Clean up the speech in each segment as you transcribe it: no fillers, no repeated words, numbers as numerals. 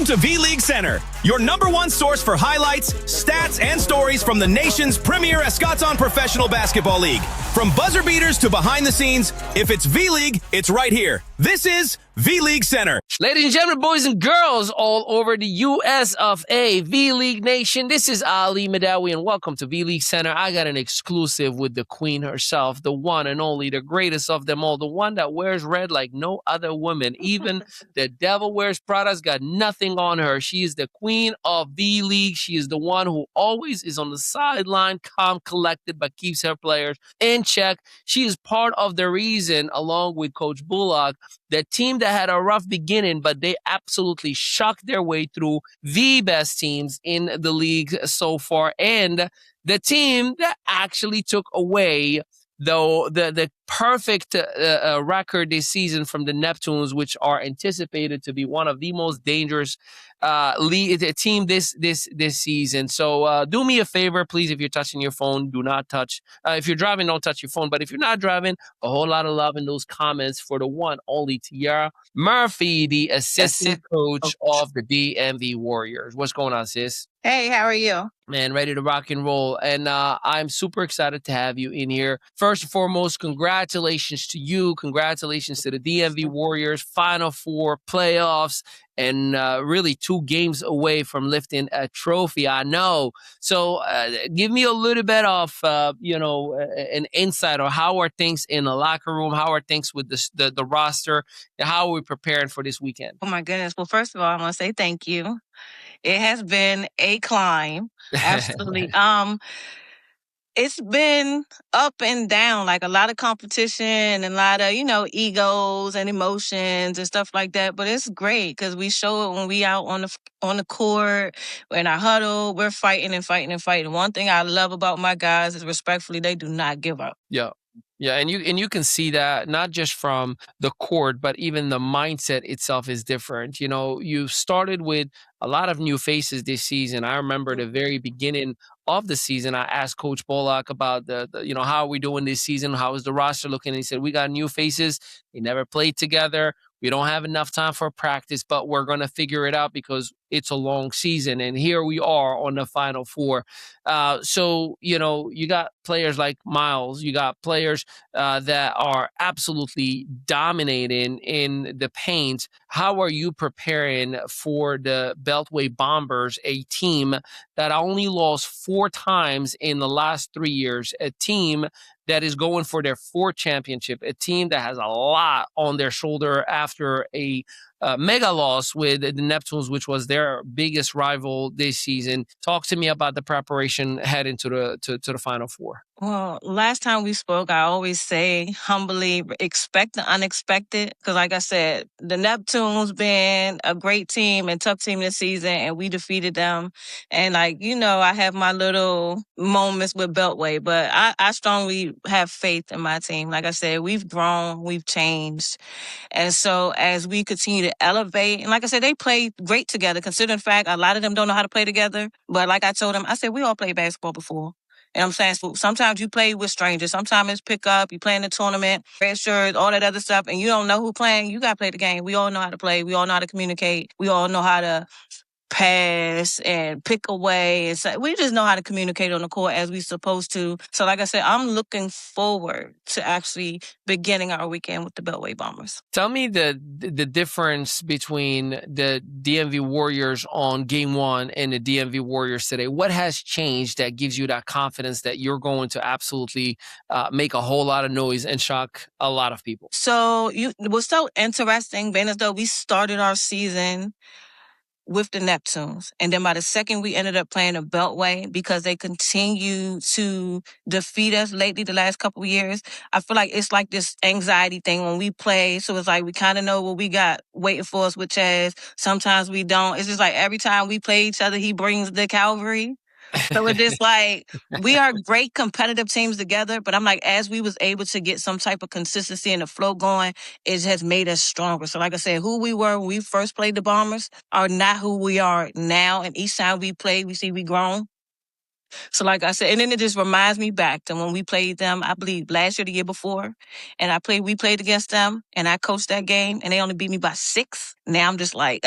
to V-League Center, your number one source for highlights, stats, and stories from the nation's premier Escatón Professional Basketball League. From buzzer beaters to behind the scenes, if it's V-League, it's right here. This is V-League Center. Ladies and gentlemen, boys and girls all over the U.S. of A, V-League Nation, this is Ali Mehdaoui, and welcome to V-League Center. I got an exclusive with the queen herself, the one and only, the greatest of them all, the one that wears red like no other woman. Even the devil wears Prada's got nothing on her. She is the queen of V-League. She is the one who always is on the sideline, calm, collected, but keeps her players in check. She is part of the reason, along with Coach Bullock, the team that had a rough beginning, but they absolutely shocked their way through the best teams in the league so far. And the team that actually took away the perfect record this season from the Neptunes, which are anticipated to be one of the most dangerous team this season. So do me a favor, please. If you're touching your phone, do not touch. If you're driving, don't touch your phone. But if you're not driving, a whole lot of love in those comments for the one, only Tierra Murphy, the assistant coach of the DMV Warriors. What's going on, sis? Hey, how are you? Man, ready to rock and roll. And I'm super excited to have you in here. First and foremost, congratulations to you. Congratulations to the DMV Warriors, Final Four playoffs, and really 2 games away from lifting a trophy. I know. So give me a little bit of, an insight on how are things in the locker room? How are things with the roster? And how are we preparing for this weekend? Oh, my goodness. Well, first of all, I want to say thank you. It has been a climb. Absolutely. It's been up and down, like a lot of competition and a lot of, egos and emotions and stuff like that. But it's great because we show it when we out on the court, we're in our huddle, we're fighting and fighting and fighting. One thing I love about my guys is respectfully, they do not give up. Yeah. Yeah, and you can see that not just from the court, but even the mindset itself is different. You started with a lot of new faces this season. I remember the very beginning of the season, I asked Coach Bullock about the how are we doing this season? How is the roster looking? And he said, we got new faces. They never played together. We don't have enough time for practice, but we're going to figure it out because it's a long season. And here we are on the Final Four. So, you got players like Miles. You got players that are absolutely dominating in the paint. How are you preparing for the Beltway Bombers, a team that only lost 4 times in the last 3 years, a team that is going for their 4th championship, a team that has a lot on their shoulder after a mega loss with the Neptunes, which was their biggest rival this season? Talk to me about the preparation heading to the Final Four. Well, last time we spoke, I always say humbly, expect the unexpected. Because like I said, the Neptunes been a great team and tough team this season, and we defeated them. And I have my little moments with Beltway, but I strongly have faith in my team. Like I said, we've grown, we've changed. And so as we continue to elevate, and like I said, they play great together, considering the fact a lot of them don't know how to play together. But like I told them, I said, we all played basketball before. You know what I'm saying? So sometimes you play with strangers. Sometimes it's pick up. You play in the tournament, red shirts, all that other stuff, and you don't know who playing. You got to play the game. We all know how to play. We all know how to communicate. We all know how to pass and pick away. And so we just know how to communicate on the court as we supposed to. So like I said, I'm looking forward to actually beginning our weekend with the Beltway Bombers. Tell me the difference between the DMV Warriors on game 1 and the DMV Warriors today. What has changed that gives you that confidence that you're going to absolutely make a whole lot of noise and shock a lot of people? So it was so interesting, being as though we started our season with the Neptunes. And then by the second, we ended up playing the Beltway because they continue to defeat us lately the last couple of years. I feel like it's like this anxiety thing when we play. So it's like we kind of know what we got waiting for us with Chaz. Sometimes we don't. It's just like every time we play each other, he brings the cavalry. So it's just like, we are great competitive teams together, but I'm like, as we was able to get some type of consistency and the flow going, it has made us stronger. So like I said, who we were when we first played the Bombers are not who we are now. And each time we play, we see we grown. So like I said, and then it just reminds me back to when we played them, I believe last year, the year before, and we played against them and I coached that game and they only beat me by 6. Now I'm just like,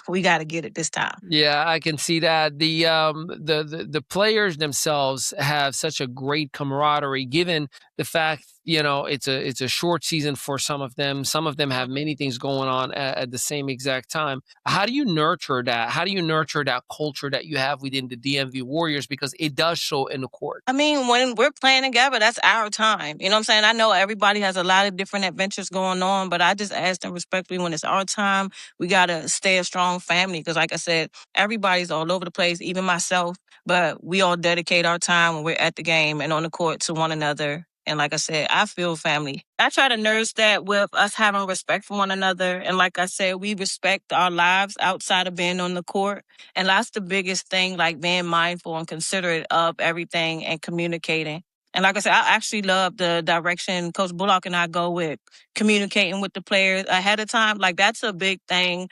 we got to get it this time. Yeah, I can see that. The players themselves have such a great camaraderie, given the fact, it's a short season for some of them. Some of them have many things going on at the same exact time. How do you nurture that? How do you nurture that culture that you have within the DMV Warriors? Because it does show in the court. I mean, when we're playing together, that's our time. You know what I'm saying? I know everybody has a lot of different adventures going on, but I just ask them respectfully, when it's our time, we got to stay a strong family. Because like I said, everybody's all over the place, even myself, but we all dedicate our time when we're at the game and on the court to one another. And like I said, I feel family. I try to nurse that with us having respect for one another. And like I said, we respect our lives outside of being on the court. And that's the biggest thing, like being mindful and considerate of everything and communicating. And like I said, I actually love the direction Coach Bullock and I go with communicating with the players ahead of time. Like that's a big thing.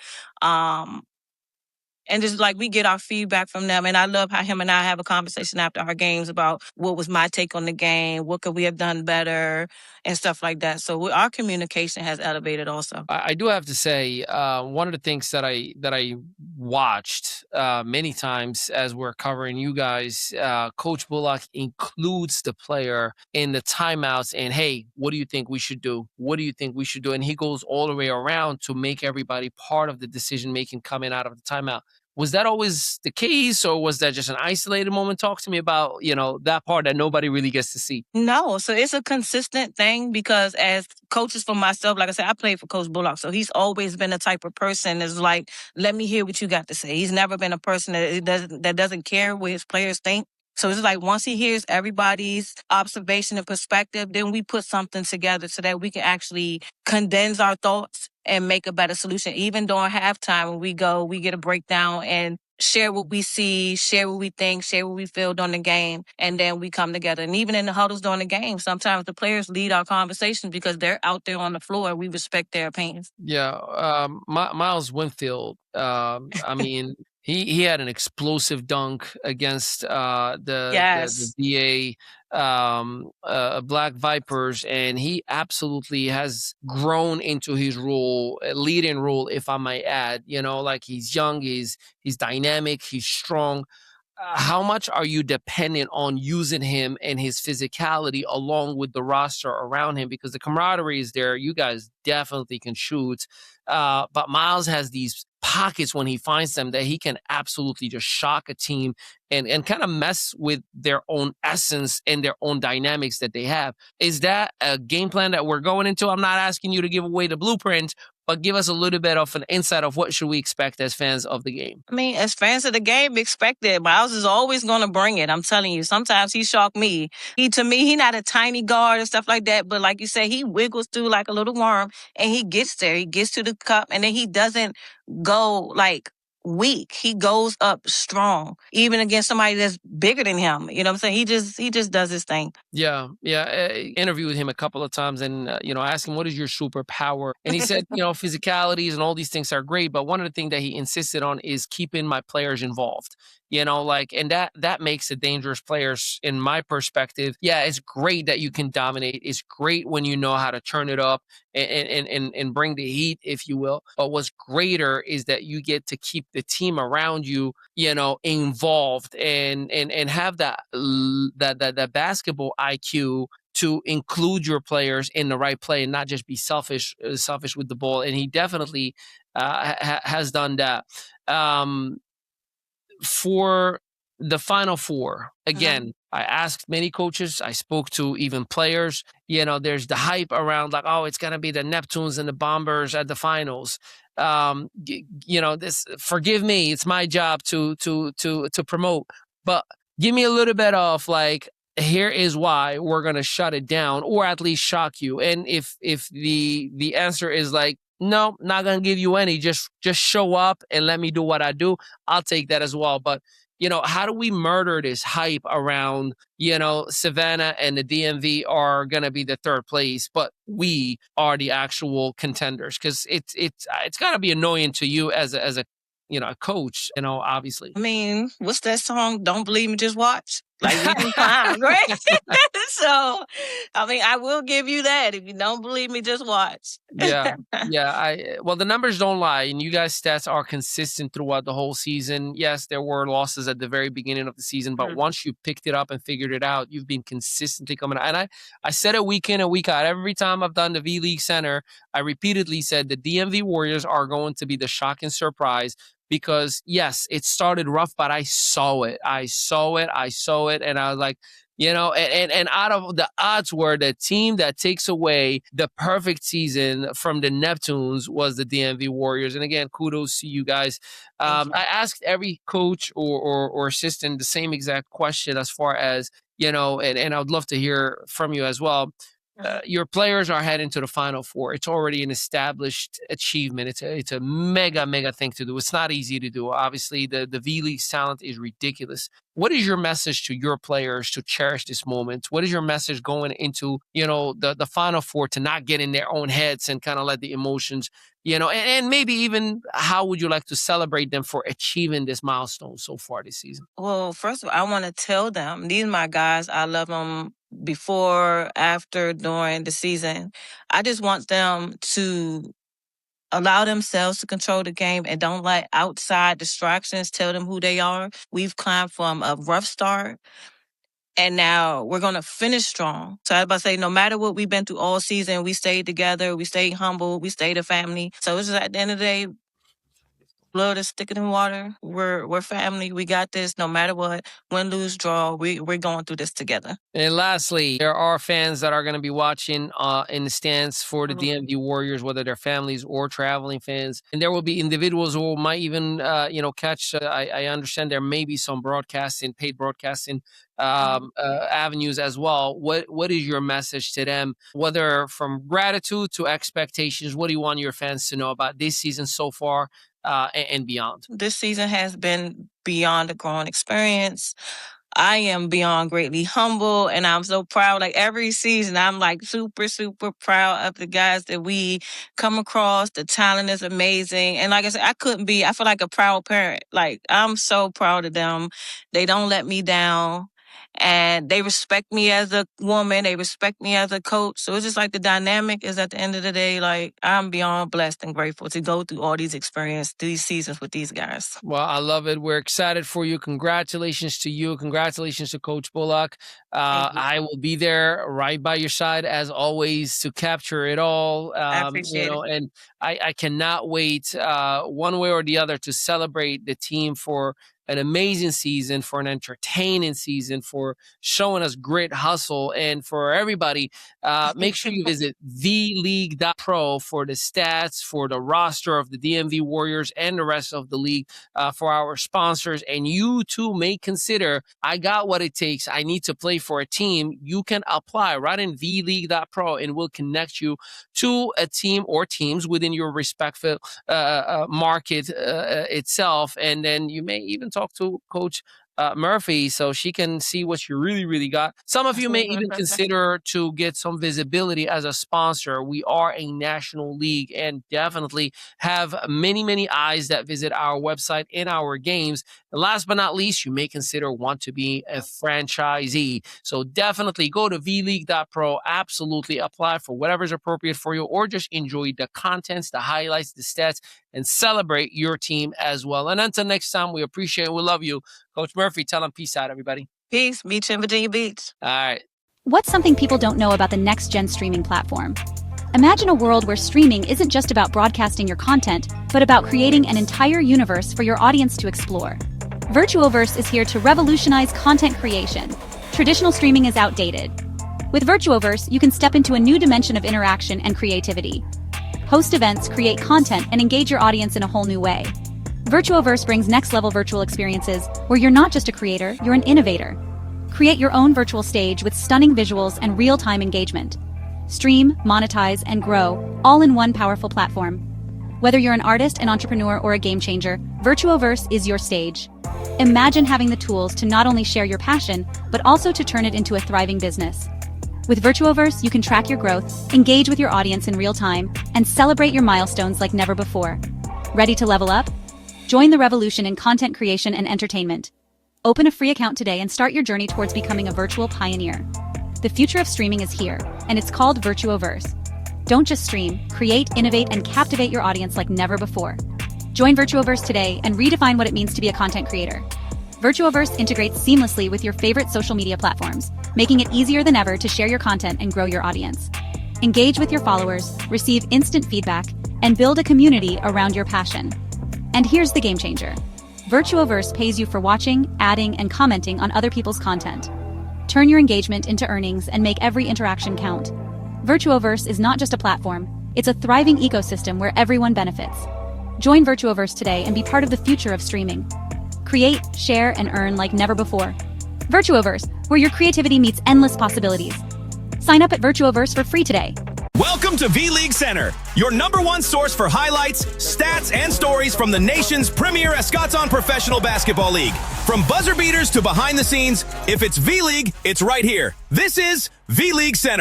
And just like we get our feedback from them. And I love how him and I have a conversation after our games about what was my take on the game, what could we have done better, and stuff like that. So our communication has elevated also. I do have to say, one of the things that I watched many times as we're covering you guys, Coach Bullock includes the player in the timeouts and, hey, what do you think we should do? What do you think we should do? And he goes all the way around to make everybody part of the decision-making coming out of the timeout. Was that always the case, or was that just an isolated moment? Talk to me about, that part that nobody really gets to see. No, so it's a consistent thing because as coaches for myself, like I said, I played for Coach Bullock, so he's always been the type of person that's like, let me hear what you got to say. He's never been a person that doesn't care what his players think. So it's like once he hears everybody's observation and perspective, then we put something together so that we can actually condense our thoughts and make a better solution. Even during halftime, when we get a breakdown and share what we see, share what we think, share what we feel during the game, and then we come together. And even in the huddles during the game, sometimes the players lead our conversations because they're out there on the floor. We respect their opinions. Yeah, Miles Winfield, I mean, he had an explosive dunk against the VA Black Vipers, and he absolutely has grown into his role, leading role, if I might add. Like he's young, he's dynamic, he's strong. How much are you dependent on using him and his physicality along with the roster around him? Because the camaraderie is there. You guys definitely can shoot. But Miles has these pockets when he finds them that he can absolutely just shock a team and kind of mess with their own essence and their own dynamics that they have. Is that a game plan that we're going into? I'm not asking you to give away the blueprint, but give us a little bit of an insight of what should we expect as fans of the game. I mean, as fans of the game, expect it. Miles is always going to bring it. I'm telling you, sometimes he shocked me. He not a tiny guard and stuff like that, but like you said, he wiggles through like a little worm and he gets there. He gets to the cup and then he doesn't go like weak. He goes up strong, even against somebody that's bigger than him. You know what I'm saying? He just does his thing. Yeah. I interviewed him a couple of times and, I asked him, what is your superpower? And he said, physicalities and all these things are great. But one of the things that he insisted on is keeping my players involved. And that makes the dangerous players, in my perspective. Yeah, it's great that you can dominate. It's great when you know how to turn it up and bring the heat, if you will. But what's greater is that you get to keep the team around you, involved and have that basketball IQ to include your players in the right play and not just be selfish with the ball. And he definitely has done that. For the Final Four, again, I asked many coaches. I spoke to even players. There's the hype around like, oh, it's going to be the Neptunes and the Bombers at the finals. This, forgive me, it's my job to promote, but give me a little bit of like, here is why we're going to shut it down or at least shock you. And if the answer is like, no, not going to give you any, just show up and let me do what I do, I'll take that as well. But, how do we murder this hype around, Savannah and the DMV are going to be the third place, but we are the actual contenders? Because it's got to be annoying to you as a coach, obviously. I mean, what's that song? Don't believe me, just watch. Like, we can climb, right? So, I mean, I will give you that. If you don't believe me, just watch. Yeah. Well, the numbers don't lie, and you guys' stats are consistent throughout the whole season. Yes, there were losses at the very beginning of the season, but once you picked it up and figured it out, you've been consistently coming out. And I said it week in and week out. Every time I've done the V League Center, I repeatedly said the DMV Warriors are going to be the shocking surprise. Because yes, it started rough, but I saw it, and I was like, and out of the odds were the team that takes away the perfect season from the Neptunes was the DMV Warriors. And again, kudos to you guys. I asked every coach or assistant the same exact question as far as, and I would love to hear from you as well. Your players are heading to the Final Four. It's already an established achievement. It's a mega thing to do. It's not easy to do. Obviously, the V League's talent is ridiculous. What is your message to your players to cherish this moment? What is your message going into, the Final Four to not get in their own heads and kind of let the emotions, and maybe even how would you like to celebrate them for achieving this milestone so far this season? Well, first of all, I want to tell them, these are my guys. I love them before, after, during the season. I just want them to allow themselves to control the game and don't let outside distractions tell them who they are. We've climbed from a rough start, and now we're going to finish strong. So I was about to say, no matter what we've been through all season, we stayed together, we stayed humble, we stayed a family. So it's just at the end of the day, blood is thicker than water. We're family. We got this. No matter what, win, lose, draw, we're going through this together. And lastly, there are fans that are going to be watching in the stands for the DMV Warriors, whether they're families or traveling fans. And there will be individuals who might even, catch. I understand there may be some paid broadcasting avenues as well. What is your message to them, whether from gratitude to expectations? What do you want your fans to know about this season so far? And beyond. This season has been beyond a growing experience. I am beyond greatly humble, and I'm so proud. Like every season, I'm like super proud of the guys that we come across. The talent is amazing. And like I said, I feel like a proud parent. Like I'm so proud of them. They don't let me down. And they respect me as a woman. They respect me as a coach. So it's just like the dynamic is at the end of the day, like I'm beyond blessed and grateful to go through all these experiences, these seasons with these guys. Well, I love it. We're excited for you. Congratulations to you. Congratulations to Coach Bullock. I will be there right by your side as always to capture it all. I appreciate it. And I cannot wait one way or the other to celebrate the team for an amazing season, for an entertaining season, for showing us grit, hustle, and for everybody, make sure you visit theleague.pro for the stats, for the roster of the DMV Warriors and the rest of the league, for our sponsors. And you too may consider, I got what it takes. I need to play for a team. You can apply right in theleague.pro and we'll connect you to a team or teams within your respective market itself. And then you may even talk to Coach Murphy so she can see what you really got. Some of you may even consider to get some visibility as a sponsor. We are a national league and definitely have many eyes that visit our website and our games. And last but not least, you may consider want to be a franchisee. So definitely go to vleague.pro, absolutely apply for whatever's appropriate for you, or just enjoy the contents, the highlights, the stats, and celebrate your team as well. And until next time, we appreciate it. We love you. Coach Murphy, tell them peace out, everybody. Peace. Meet you in Virginia Beach. All right. What's something people don't know about the next-gen streaming platform? Imagine a world where streaming isn't just about broadcasting your content, but about creating an entire universe for your audience to explore. Virtuoverse is here to revolutionize content creation. Traditional streaming is outdated. With Virtuoverse, you can step into a new dimension of interaction and creativity. Host events, create content, and engage your audience in a whole new way. Virtuoverse brings next-level virtual experiences where you're not just a creator, you're an innovator. Create your own virtual stage with stunning visuals and real-time engagement. Stream, monetize, and grow, all in one powerful platform. Whether you're an artist, an entrepreneur, or a game changer, Virtuoverse is your stage. Imagine having the tools to not only share your passion, but also to turn it into a thriving business. With Virtuoverse, you can track your growth, engage with your audience in real time, and celebrate your milestones like never before. Ready to level up? Join the revolution in content creation and entertainment. Open a free account today and start your journey towards becoming a virtual pioneer. The future of streaming is here, and it's called Virtuoverse. Don't just stream, create, innovate, and captivate your audience like never before. Join Virtuoverse today and redefine what it means to be a content creator. Virtuoverse integrates seamlessly with your favorite social media platforms, making it easier than ever to share your content and grow your audience. Engage with your followers, receive instant feedback, and build a community around your passion. And here's the game changer. Virtuoverse pays you for watching, adding, and commenting on other people's content. Turn your engagement into earnings and make every interaction count. Virtuoverse is not just a platform, it's a thriving ecosystem where everyone benefits. Join Virtuoverse today and be part of the future of streaming. Create, share, and earn like never before. Virtuoverse, where your creativity meets endless possibilities. Sign up at Virtuoverse for free today. Welcome to V-League Center, your #1 source for highlights, stats, and stories from the nation's premier Escatons Professional Basketball League. From buzzer beaters to behind the scenes, if it's V-League, it's right here. This is V-League Center.